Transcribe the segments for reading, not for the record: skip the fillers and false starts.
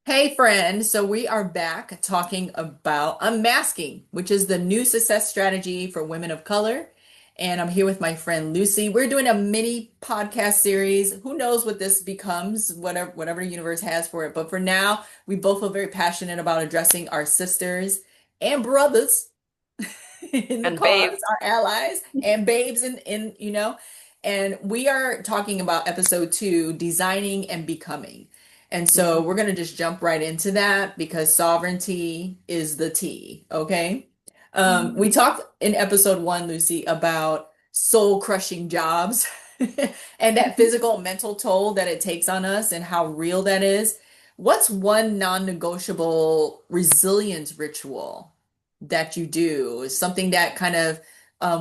Hey friend, so we are back talking about unmasking, which is the new success strategy for women of color. And I'm here with my friend Lucy. We're doing a mini podcast series. Who knows what this becomes, whatever the universe has for it. But for now, we both feel very passionate about addressing our sisters and brothers in the And cause, babe, our allies and babes and we are talking about episode 2, designing and becoming. And so mm, we're going to just jump right into that because sovereignty is the T, okay? We mm, talked in episode 1, Lucy, about soul crushing jobs and that physical and mental toll that it takes on us and how real that is. What's one non-negotiable resilience ritual that you do? Is something that kind of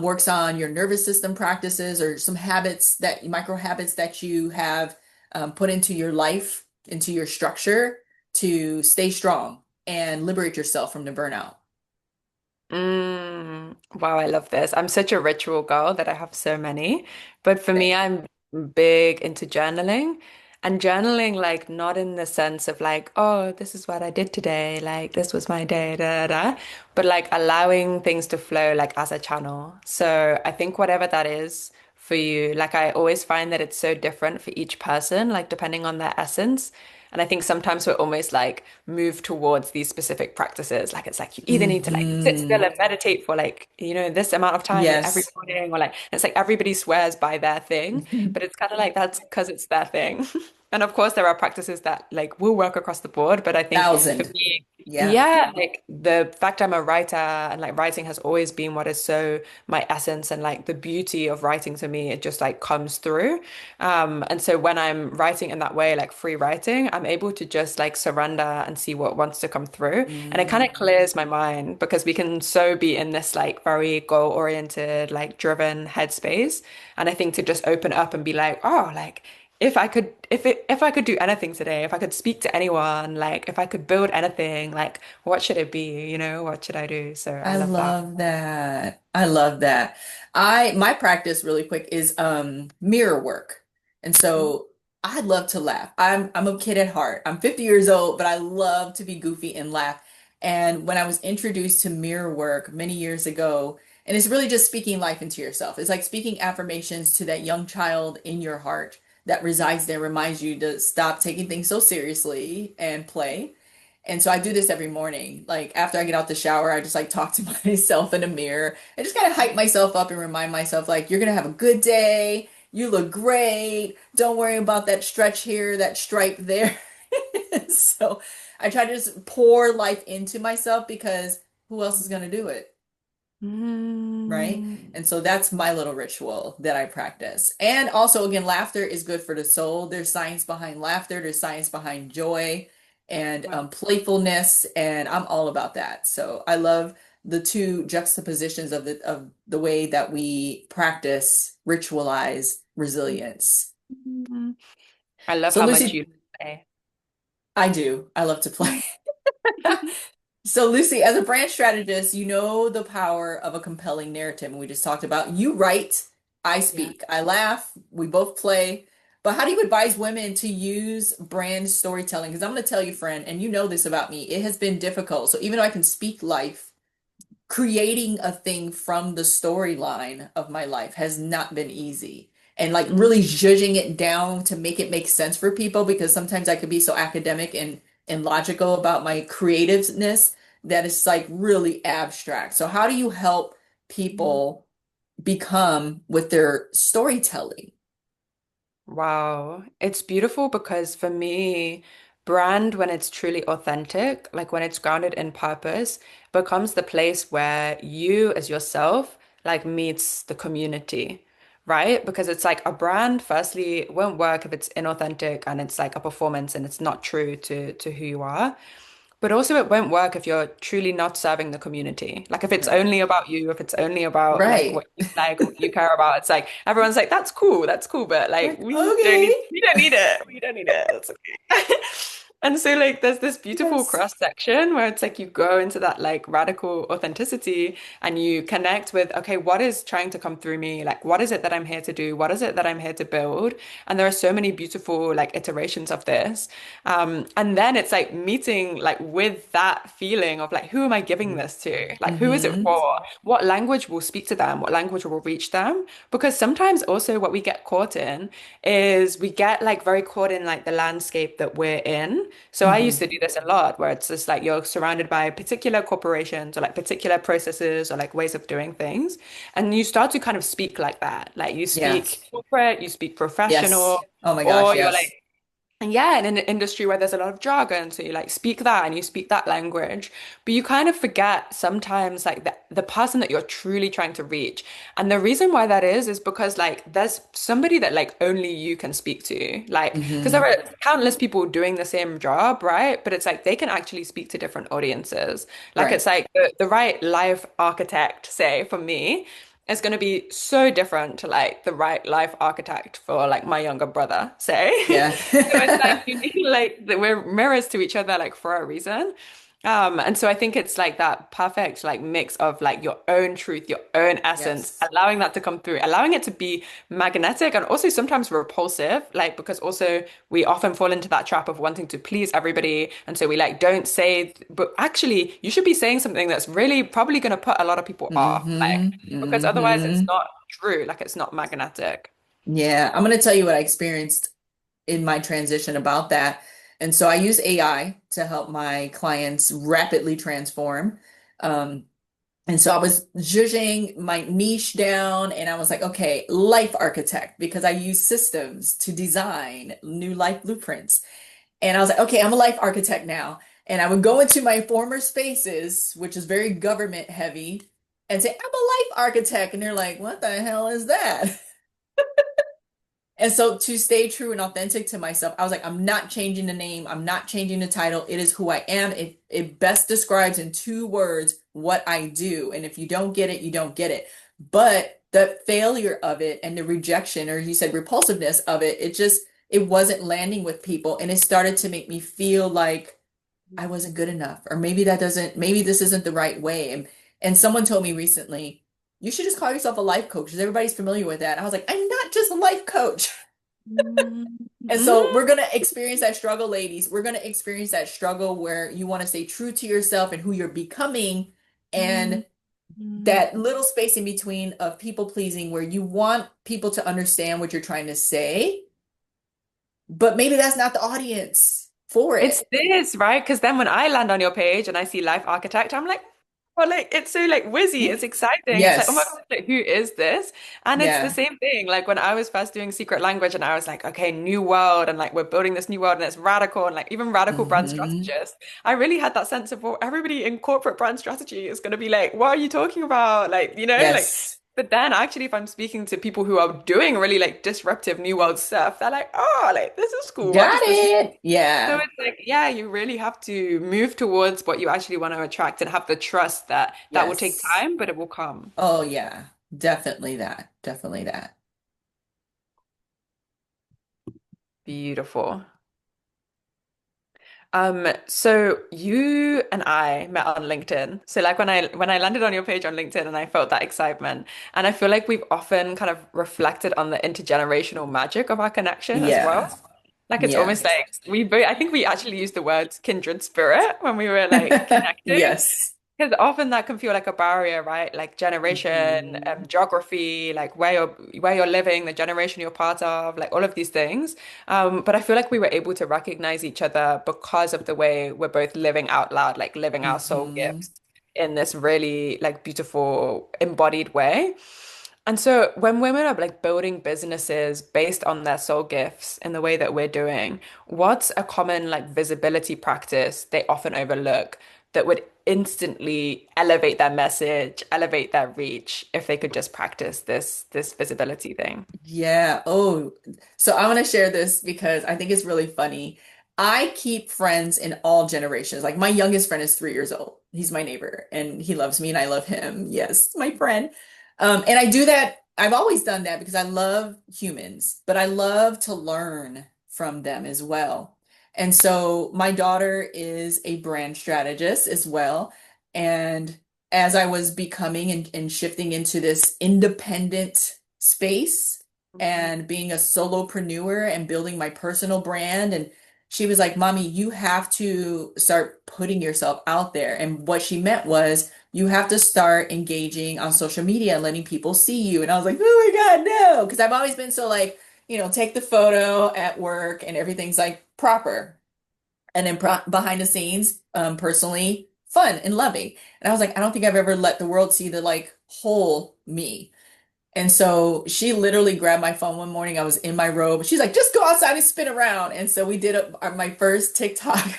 works on your nervous system practices or some habits that micro habits that you have put into your life, into your structure to stay strong and liberate yourself from the burnout? wow, I love this. I'm such a ritual girl that I have so many. But for me, I'm big into journaling and journaling, like, not in the sense of like, oh, this is what I did today, like, this was my day, da, da, da, but like allowing things to flow, like, as a channel. So I think whatever that is for you, like, I always find that it's so different for each person, like, depending on their essence. And I think sometimes we're almost like move towards these specific practices. Like it's like you either need to like sit still Hmm. and meditate for like, this amount of time every Yes. morning, or like it's like everybody swears by their thing, but it's kind of like that's because it's their thing. And of course there are practices that like will work across the board, but I think for Thousand. me, Yeah. yeah, like the fact I'm a writer and like writing has always been what is so my essence and like the beauty of writing to me, it just like comes through. And so when I'm writing in that way, like free writing, I'm able to just like surrender and see what wants to come through. And it kind of Mm. clears my mind because we can so be in this like very goal-oriented, like driven headspace. And I think to just open up and be like, oh, like if I could do anything today, if I could speak to anyone, like if I could build anything, like what should it be? What should I do? So I I love that. love that. I love that. My practice really quick is mirror work. And so I love to laugh. I'm a kid at heart. I'm 50 years old, but I love to be goofy and laugh. And when I was introduced to mirror work many years ago, and it's really just speaking life into yourself. It's like speaking affirmations to that young child in your heart that resides there, reminds you to stop taking things so seriously and play. And so I do this every morning. Like after I get out the shower, I just like talk to myself in a mirror and just kind of hype myself up and remind myself like you're gonna have a good day. You look great. Don't worry about that stretch here, that stripe there. So I try to just pour life into myself because who else is gonna do it? Right? Mm. And so that's my little ritual that I practice. And also, again, laughter is good for the soul. There's science behind laughter, there's science behind joy and Wow. playfulness, and I'm all about that. So I love the two juxtapositions of the way that we practice, ritualize resilience. Mm. I love So how much Lucy, you play. I do. I love to play. So, Lucy, as a brand strategist, you know the power of a compelling narrative. And we just talked about you write, I Yeah. speak, I laugh, we both play. But how do you advise women to use brand storytelling? Because I'm going to tell you, friend, and you know this about me, it has been difficult. So, even though I can speak life, creating a thing from the storyline of my life has not been easy. And like Mm. really judging it down to make it make sense for people because sometimes I could be so academic and logical about my creativeness that it's like really abstract. So how do you help people become with their storytelling? Wow. It's beautiful because for me, brand, when it's truly authentic, like when it's grounded in purpose, becomes the place where you as yourself, like meets the community, right? Because it's like a brand, firstly, it won't work if it's inauthentic and it's like a performance and it's not true to who you are. But also, it won't work if you're truly not serving the community. Like, if it's Right. only about you, if it's only about like Right. what you like, what you care about, it's like everyone's like, that's cool, but like Like, okay. we don't need it. We don't need it. It's okay. And so like there's this beautiful Yes. cross section where it's like you go into that like radical authenticity and you connect with, okay, what is trying to come through me? Like what is it that I'm here to do? What is it that I'm here to build? And there are so many beautiful like iterations of this. And then it's like meeting like with that feeling of like, who am I giving this to? Like who is it Mm-hmm. for? What language will speak to them? What language will reach them? Because sometimes also what we get caught in is we get like very caught in like the landscape that we're in. So I used Mm-hmm. to do this a lot where it's just like you're surrounded by particular corporations or like particular processes or like ways of doing things. And you start to kind of speak like that. Like you Yeah. speak corporate, you speak professional, Yes. Oh my gosh, or you're like yes. and yeah, in an industry where there's a lot of jargon, so you like speak that and you speak that language, but you kind of forget sometimes like the person that you're truly trying to reach. And the reason why that is because like there's somebody that like only you can speak to. Like, because there Mm-hmm. are countless people doing the same job, right? But it's like they can actually speak to different audiences. Like it's Right. like the right life architect, say, for me is going to be so different to like the right life architect for like my younger brother, say. Yeah. So it's like you need like that we're mirrors to each other like for a reason. And so I think it's like that perfect like mix of like your own truth, your own essence, Yes. allowing that to come through, allowing it to be magnetic and also sometimes repulsive, like because also we often fall into that trap of wanting to please everybody. And so we like don't say, but actually you should be saying something that's really probably going to put a lot of people off, like Mm-hmm. because otherwise it's Mm-hmm. not true, like it's not magnetic. Yeah. I'm going to tell you what I experienced in my transition about that. And so I use AI to help my clients rapidly transform. Um, and so I was zhuzhing my niche down and I was like, okay, life architect, because I use systems to design new life blueprints. And I was like, okay, I'm a life architect now. And I would go into my former spaces, which is very government heavy, and say, I'm a life architect. And they're like, what the hell is that? And so to stay true and authentic to myself, I was like, I'm not changing the name. I'm not changing the title. It is who I am. It best describes in two words what I do. And if you don't get it, you don't get it. But the failure of it and the rejection, or you said repulsiveness of it, it wasn't landing with people. And it started to make me feel like I wasn't good enough. Or maybe this isn't the right way. And someone told me recently, you should just call yourself a life coach because everybody's familiar with that. I was like, I'm not just a life coach. And so we're Mhm. going to experience that struggle, ladies. We're going to experience that struggle where you want to stay true to yourself and who you're becoming, and Mhm. that little space in between of people pleasing where you want people to understand what you're trying to say, but maybe that's not the audience for It's it. this, right? Because then when I land on your page and I see Life Architect, I'm like, well, like it's so like whizzy, it's exciting. It's like, oh my Yes. God, like who is this? And it's the Yeah. same thing. Like when I was first doing Secret Language and I was like, okay, new world, and like we're building this new world and it's radical and like even radical brand Hmm. strategists. I really had that sense of, well, everybody in corporate brand strategy is going to be like, what are you talking about? Like, like Yes. but then actually if I'm speaking to people who are doing really like disruptive new world stuff, they're like, oh, like this is cool. What Got does this mean? it. So Yeah. it's like, yeah, you really have to move towards what you actually want to attract and have the trust that that will take Yes. time, but it will come. Oh, yeah. Definitely that. Definitely that. Beautiful. So you and I met on LinkedIn. So like when I landed on your page on LinkedIn and I felt that excitement. And I feel like we've often kind of reflected on the intergenerational magic of our connection as well. Yeah. Like it's Yeah. almost like I think we actually used the words kindred spirit when we were like connecting. Yes. Because often that can feel like a barrier, right? Like generation, Mhm. geography, like where you're living, the generation you're part of, like all of these things. But I feel like we were able to recognize each other because of the way we're both living out loud, like living our soul Hmm. gifts in this really like beautiful embodied way. And so when women are like building businesses based on their soul gifts in the way that we're doing, what's a common like visibility practice they often overlook that would instantly elevate their message, elevate their reach if they could just practice this visibility thing? Yeah. Oh, so I want to share this because I think it's really funny. I keep friends in all generations. Like my youngest friend is 3 years old. He's my neighbor and he loves me and I love him. Yes, my friend. And I do that. I've always done that because I love humans, but I love to learn from them as well. And so my daughter is a brand strategist as well. And as I was becoming and shifting into this independent space Mhm. and being a solopreneur and building my personal brand, and she was like, Mommy, you have to start putting yourself out there. And what she meant was, you have to start engaging on social media and letting people see you. And I was like, oh my God, no. Because I've always been so like, take the photo at work and everything's like proper. And then behind the scenes, personally, fun and loving. And I was like, I don't think I've ever let the world see the like whole me. And so she literally grabbed my phone one morning. I was in my robe. She's like, just go outside and spin around. And so we did my first TikTok.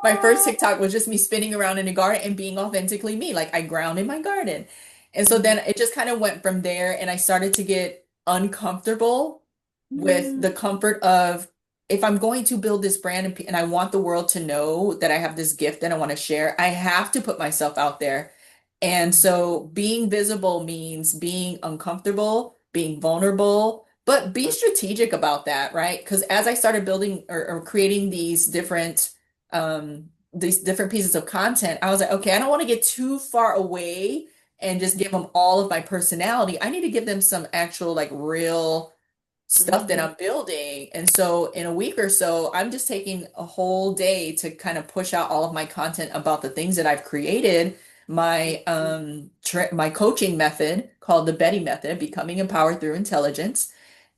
My first Ah. TikTok was just me spinning around in the garden and being authentically me. Like I ground in my garden. And so then it just kind of went from there. And I started to get uncomfortable with Mhm. the comfort of if I'm going to build this brand and I want the world to know that I have this gift that I want to share, I have to put myself out there. And Mhm. so being visible means being uncomfortable, being vulnerable, but be strategic about that, right? Because as I started building or creating these different pieces of content, I was like, okay, I don't want to get too far away and just give them all of my personality. I need to give them some actual like real stuff that Mhm. I'm building. And so in a week or so, I'm just taking a whole day to kind of push out all of my content about the things that I've created. My coaching method called the Betty method, becoming empowered through intelligence,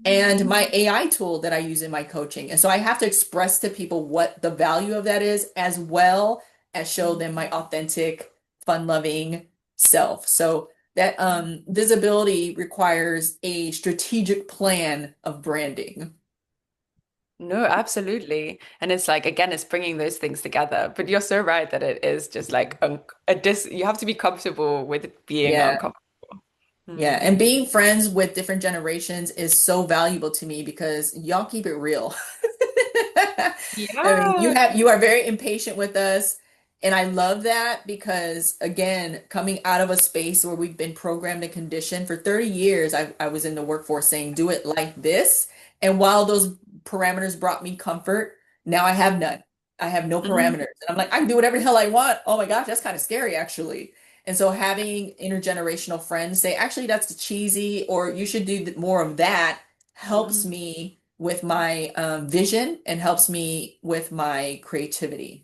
and Mhm. my AI tool that I use in my coaching. And so I have to express to people what the value of that is, as well as show them my authentic, fun-loving self. So that visibility requires a strategic plan of branding. No, absolutely. And it's like, again, it's bringing those things together. But you're so right that it is just like you have to be comfortable with being Yeah. uncomfortable. Yeah. Mm. And being friends with different generations is so valuable to me because y'all keep it real. I mean, Yeah. you are very impatient with us. And I love that because again, coming out of a space where we've been programmed and conditioned for 30 years, I was in the workforce saying, do it like this. And while those parameters brought me comfort, now I have none. I have no Mhm. parameters. And I'm like, I can do whatever the hell I want. Oh my gosh, that's kind of scary, actually. And so having intergenerational friends say, actually, that's cheesy, or you should do more of that, helps Mhm. me with my vision and helps me with my creativity.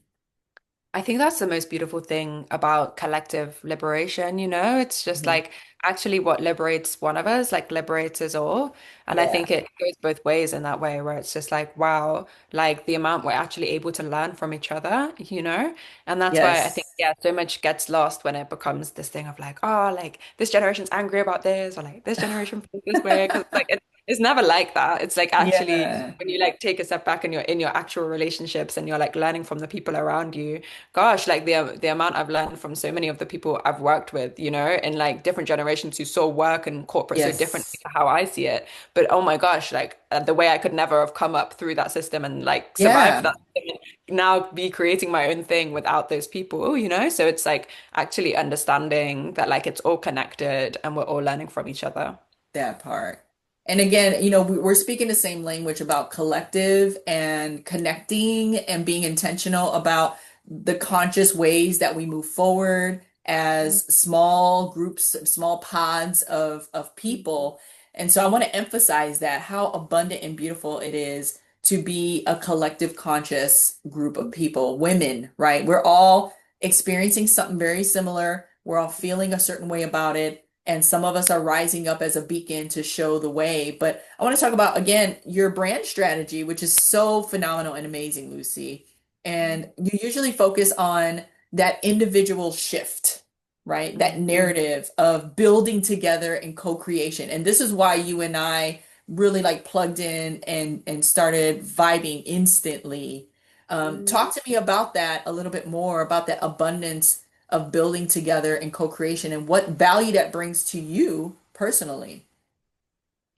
I think that's the most beautiful thing about collective liberation, you know? It's just Mhm. like actually what liberates one of us, like liberates us all. And I Yeah. think it goes both ways in that way, where it's just like, wow, like the amount we're actually able to learn from each other, you know? And that's why I think, Yes. yeah, so much gets lost when it becomes this thing of like, oh, like this generation's angry about this, or like this generation feels this way. Because like it's never like that. It's like actually Yeah. when you like take a step back and you're in your actual relationships and you're like learning from the people around you. Gosh, like the amount I've learned from so many of the people I've worked with, you know, in like different generations who saw work and corporate so differently Yes. to how I see it. But oh my gosh, like the way I could never have come up through that system and like survived Yeah. that system and now be creating my own thing without those people, you know? So it's like actually understanding that like it's all connected and we're all learning from each other. That part. And again, we're speaking the same language about collective and connecting and being intentional about the conscious ways that we move forward as small groups, small pods of people. And so I want to emphasize that how abundant and beautiful it is to be a collective conscious group of people, women, right? We're all experiencing something very similar. We're all feeling a certain way about it, and some of us are rising up as a beacon to show the way. But I want to talk about, again, your brand strategy, which is so phenomenal and amazing, Lucy. And you usually focus on that individual shift, right? That narrative of building together and co-creation. And this is why you and I really like plugged in and started vibing instantly. Mhm. Talk to me about that a little bit more, about that abundance of building together and co-creation and what value that brings to you personally.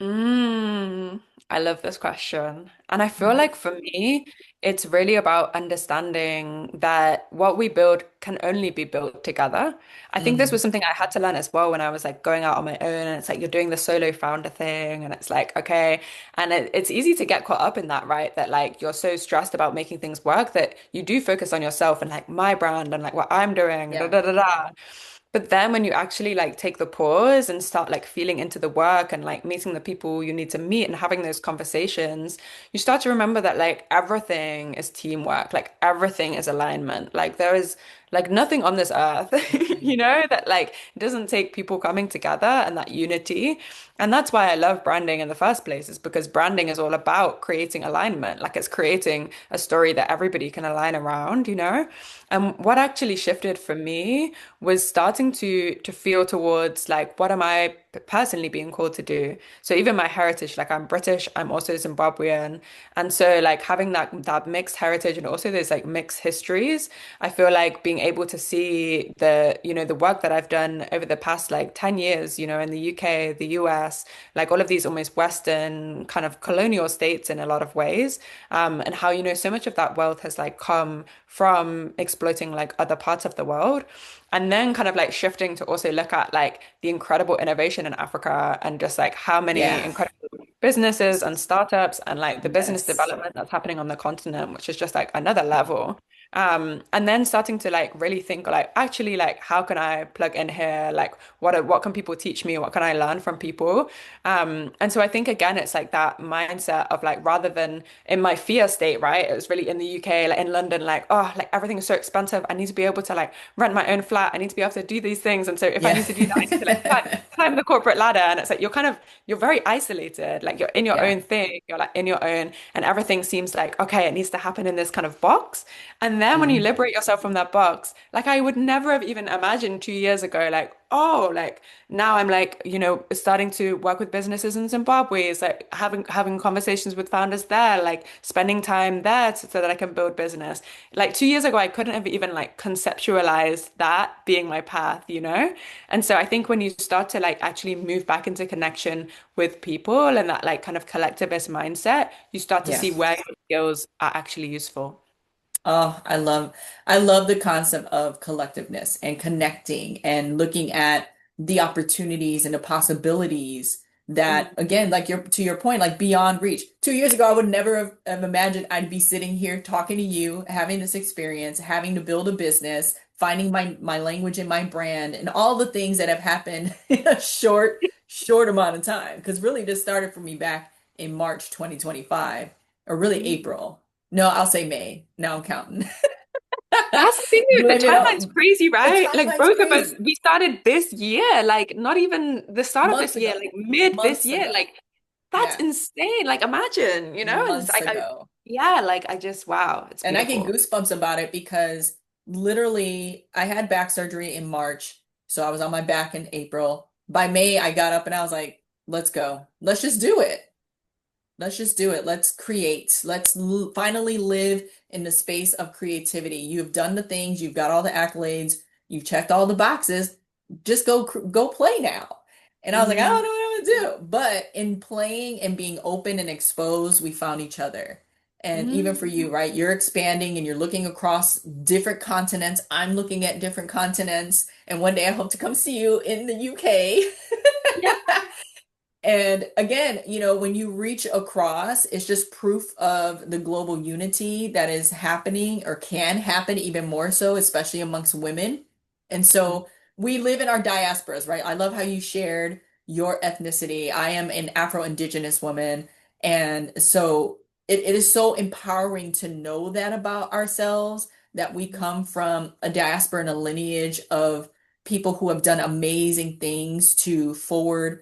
Mm, I love this question. And I feel like for me, it's really about understanding that what we build can only be built together. I think this Mm, was something I had to learn as well when I was like going out on my own. And it's like you're doing the solo founder thing. And it's like, okay. And it's easy to get caught up in that, right? That like you're so stressed about making things work that you do focus on yourself and like my brand and like what I'm doing, da yeah, da da da. But then when you actually like take the pause and start like feeling into the work and like meeting the people you need to meet and having those conversations, you start to remember that like everything is teamwork, like everything is alignment. Like there is like nothing on this earth, mm, that like doesn't take people coming together and that unity. And that's why I love branding in the first place, is because branding is all about creating alignment. Like it's creating a story that everybody can align around. And what actually shifted for me was starting to feel towards like what am I personally being called to do. So even my heritage, like I'm British, I'm also Zimbabwean, and so like having that mixed heritage and also those like mixed histories, I feel like being able to see the work that I've done over the past like 10 years, in the UK, the US, like all of these almost Western kind of colonial states in a lot of ways, and how so much of that wealth has like come from exploiting like other parts of the world. And then kind of like shifting to also look at like the incredible innovation in Africa and just like how many yeah, incredible businesses and startups and like the business yes, development that's happening on the continent, which is just like another level. And then starting to like really think like actually like how can I plug in here? Like what can people teach me? What can I learn from people? And so I think again it's like that mindset of like rather than in my fear state, right? It was really in the UK, like in London, like, oh, like everything is so expensive. I need to be able to like rent my own flat. I need to be able to do these things. And so if I yeah, need to do that, I need to like climb the corporate ladder. And it's like you're very isolated. Like you're in your yeah, own thing. You're like in your own, and everything seems like, okay, it needs to happen in this kind of box. And then when you mm, liberate yourself from that box, like I would never have even imagined 2 years ago, like, oh, like now I'm like, starting to work with businesses in Zimbabwe, is like having conversations with founders there, like spending time there so that I can build business. Like 2 years ago, I couldn't have even like conceptualized that being my path. And so I think when you start to like actually move back into connection with people and that like kind of collectivist mindset, you start to yeah. see where your skills are actually useful. Oh, I love the concept of collectiveness and connecting and looking at the opportunities and the possibilities that, Mm. again, like to your point, like beyond reach. 2 years ago, I would never have imagined I'd be sitting here talking to you, having this experience, having to build a business, finding my language and my brand, and all the things that have happened in a short amount of time. Because really, this started for me back in March 2025, or really Mm. April. No, I'll say May. Now I'm counting. That's the thing, the Blame it timeline's on crazy, the right? Like timeline's both of us, crazy. we started this year, like not even the start of Months this year, ago. like mid this Months year. ago. Like that's Yeah. insane. Like imagine. And it's Months like ago. yeah, like I just wow, it's And I get beautiful. goosebumps about it because literally I had back surgery in March. So I was on my back in April. By May, I got up and I was like, let's go. Let's just do it. Let's just do it. Let's create. Let's finally live in the space of creativity. You've done the things, you've got all the accolades, you've checked all the boxes. Just go play now. And I was like, I don't Mm. know what I'm gonna do. But in playing and being open and exposed, we found each other. And even for you, Mm. right? You're expanding and you're looking across different continents. I'm looking at different continents. And one day I hope to come see you in the UK. Yeah. And again, when you reach across, it's just proof of the global unity that is happening or can happen even more so, especially amongst women. And Mm. so we live in our diasporas, right? I love how you shared your ethnicity. I am an Afro-Indigenous woman. And so it is so empowering to know that about ourselves, that we come from a diaspora and a lineage of people who have done amazing things to forward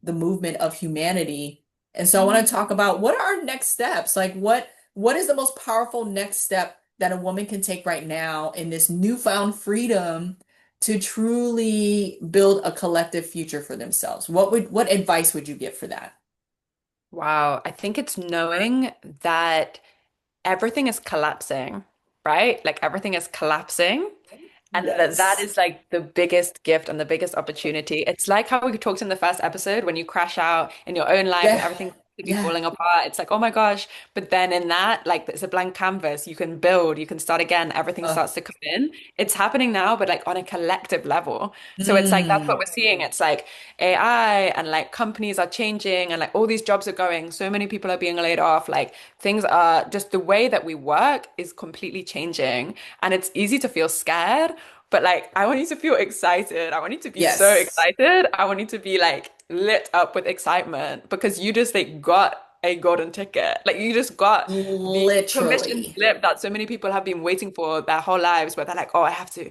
the movement of humanity. And so I want Mm. to talk about what are our next steps? Like what is the most powerful next step that a woman can take right now in this newfound freedom to truly build a collective future for themselves? What advice would you give for that? Wow, I think it's knowing that everything is collapsing, right? Like everything is collapsing. And that Yes. is like the biggest gift and the biggest opportunity. It's like how we talked in the first episode when you crash out in your own life and Yeah. everything to be Yeah. falling apart. It's like, oh my gosh. But then in that, like it's a blank canvas. You can build, you can start again, everything Uh, starts to come in. It's happening now, but like on a collective level. So it's like that's what mm, we're seeing. It's like AI and like companies are changing and like all these jobs are going. So many people are being laid off. Like things are just the way that we work is completely changing. And it's easy to feel scared. But like, I want you to feel excited. I want you to be so yes. excited. I want you to be like lit up with excitement because you just like got a golden ticket. Like you just got the permission Literally. slip that so many people have been waiting for their whole lives, where they're like, oh, I have to,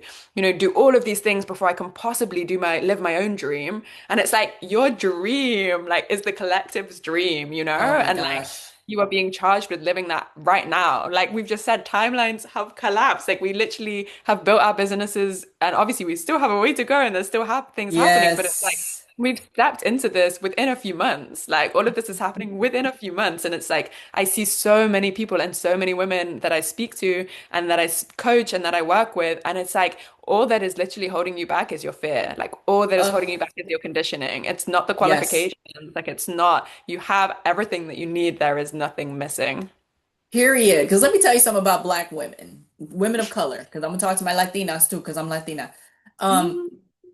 do all of these things before I can possibly live my own dream. And it's like your dream, like, is the collective's dream, Oh my And like gosh. you are being charged with living that right now. Like we've just said, timelines have collapsed. Like we literally have built our businesses, and obviously we still have a way to go, and there's still have things happening. But it's like Yes. we've stepped into this within a few months. Like all of this is happening within a few months, and it's like I see so many people and so many women that I speak to and that coach and that I work with, and it's like all that is literally holding you back is your fear. Like all that is holding Oh, you back is your conditioning. It's not the yes. qualifications. Like it's not, you have everything that you need. There is nothing missing. Period. Because let me tell you something about Black women, women of color, because I'm gonna talk to my Latinas too, because I'm Latina. Um, Mm.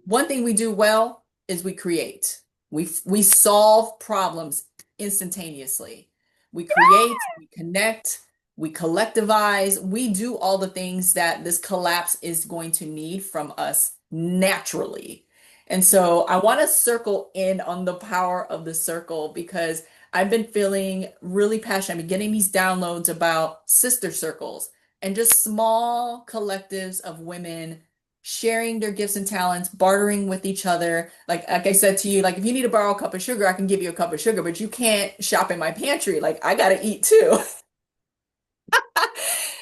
One thing we do well is we create. We solve problems instantaneously. We create, we connect, we collectivize, we do all the things that this collapse is going to need from us naturally. And so I want to circle in on the power of the circle because I've been feeling really passionate. I've been getting these downloads about sister circles and just small collectives of women sharing their gifts and talents, bartering with each other. Like I said to you, like if you need to borrow a cup of sugar, I can give you a cup of sugar, but you can't shop in my pantry. Like I gotta eat too.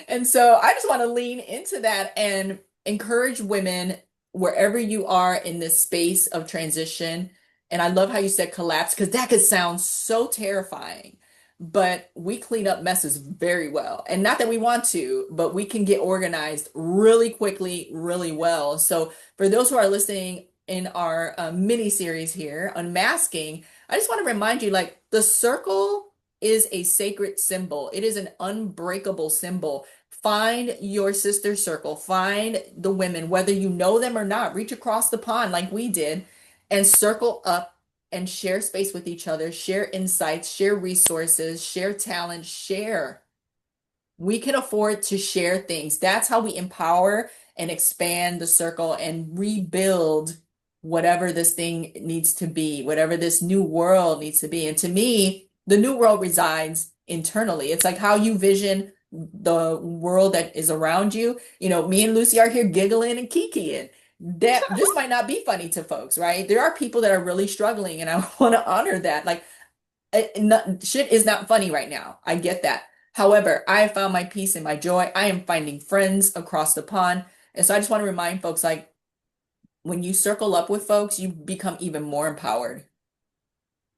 And so I just want to lean into that and encourage women wherever you are in this space of transition. And I love how you said collapse because that could sound so terrifying. But we clean up messes very well. And not that we want to, but we can get organized really quickly, really well. So for those who are listening in our mini series here, Unmasking, I just want to remind you like the circle is a sacred symbol. It is an unbreakable symbol. Find your sister circle, find the women, whether you know them or not, reach across the pond like we did and circle up and share space with each other, share insights, share resources, share talent, share. We can afford to share things. That's how we empower and expand the circle and rebuild whatever this thing needs to be, whatever this new world needs to be. And to me, the new world resides internally. It's like how you vision the world that is around you. You know, me and Lucy are here giggling and kikiing. That this might not be funny to folks, right? There are people that are really struggling, and I want to honor that. Like, shit is not funny right now. I get that. However, I have found my peace and my joy. I am finding friends across the pond. And so I just want to remind folks like when you circle up with folks, you become even more empowered.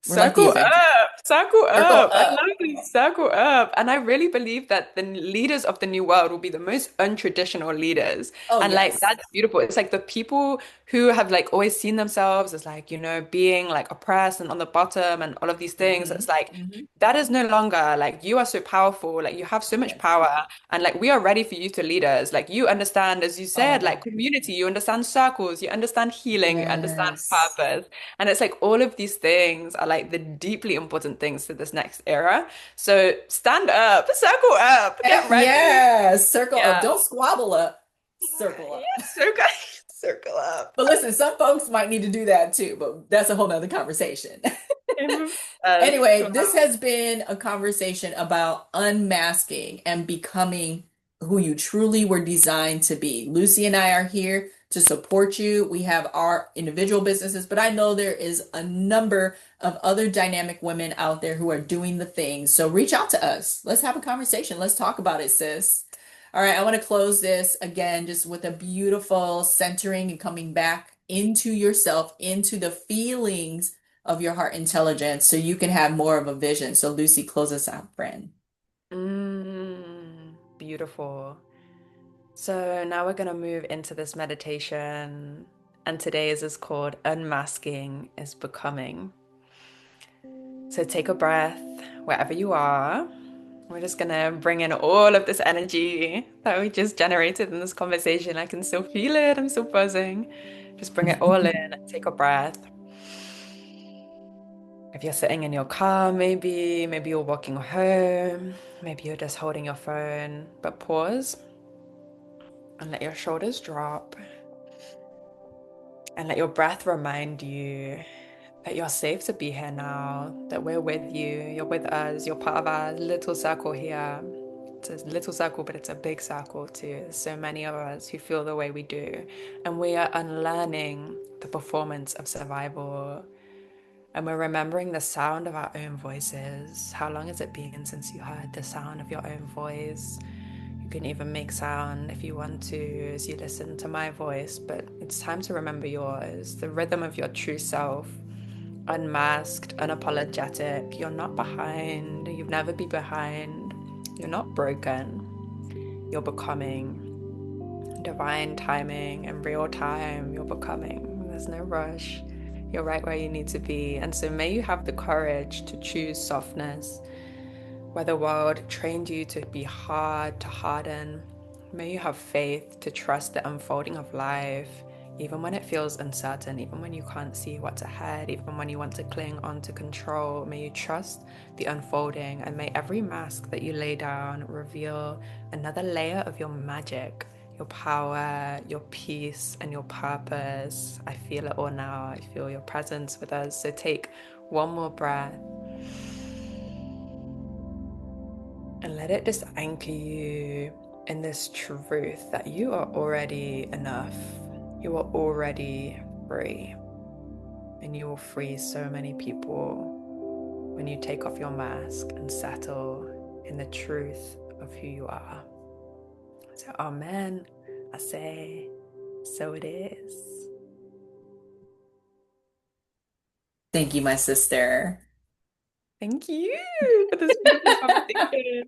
We're like the Circle Avengers. up, circle Circle up. I up. love this, circle up. And I really believe that the leaders of the new world will be the most untraditional leaders. Oh, And like yes. that's beautiful. It's like the people who have like always seen themselves as like, being like oppressed and on the bottom and all of these things. Hmm. It's like Hmm. that is no longer like you are so powerful, like you have so much Yes. power, and like we are ready for you to lead us. Like you understand, as you said, like Oh, community, you understand circles, you understand healing, you understand yes. purpose. And it's like all of these things are like the deeply important things to this next era. So stand up, circle up, get Heck ready. yeah. Circle up. Yeah. Don't squabble up. Circle Yeah, up. circle, circle up. But listen, some folks might need to do that too, but that's a whole nother conversation. Anyway, this Wow. has been a conversation about unmasking and becoming who you truly were designed to be. Lucy and I are here to support you. We have our individual businesses, but I know there is a number of other dynamic women out there who are doing the things. So reach out to us. Let's have a conversation. Let's talk about it, sis. All right, I want to close this again just with a beautiful centering and coming back into yourself, into the feelings of your heart intelligence so you can have more of a vision. So Lucy, close us out, friend. Beautiful. So now we're going to move into this meditation, and today's is called Unmasking is Becoming. So take a breath wherever you are. We're just going to bring in all of this energy that we just generated in this conversation. I can still feel it. I'm still buzzing. Just bring it all in and take a breath. If you're sitting in your car, maybe you're walking home, maybe you're just holding your phone, but pause and let your shoulders drop and let your breath remind you that you're safe to be here now, that we're with you, you're with us, you're part of our little circle here. It's a little circle, but it's a big circle too. There's so many of us who feel the way we do, and we are unlearning the performance of survival. And we're remembering the sound of our own voices. How long has it been since you heard the sound of your own voice? You can even make sound if you want to as you listen to my voice, but it's time to remember yours, the rhythm of your true self. Unmasked, unapologetic. You're not behind. You've never been behind. You're not broken. You're becoming. Divine timing and real time. You're becoming. There's no rush. You're right where you need to be. And so may you have the courage to choose softness. Where the world trained you to be hard, to harden, may you have faith to trust the unfolding of life, even when it feels uncertain, even when you can't see what's ahead, even when you want to cling on to control. May you trust the unfolding, and may every mask that you lay down reveal another layer of your magic, your power, your peace, and your purpose. I feel it all now. I feel your presence with us. So take one more breath and let it just anchor you in this truth that you are already enough. You are already free. And you will free so many people when you take off your mask and settle in the truth of who you are. So, Amen. I say, so it is. Thank you, my sister. Thank you for this beautiful conversation.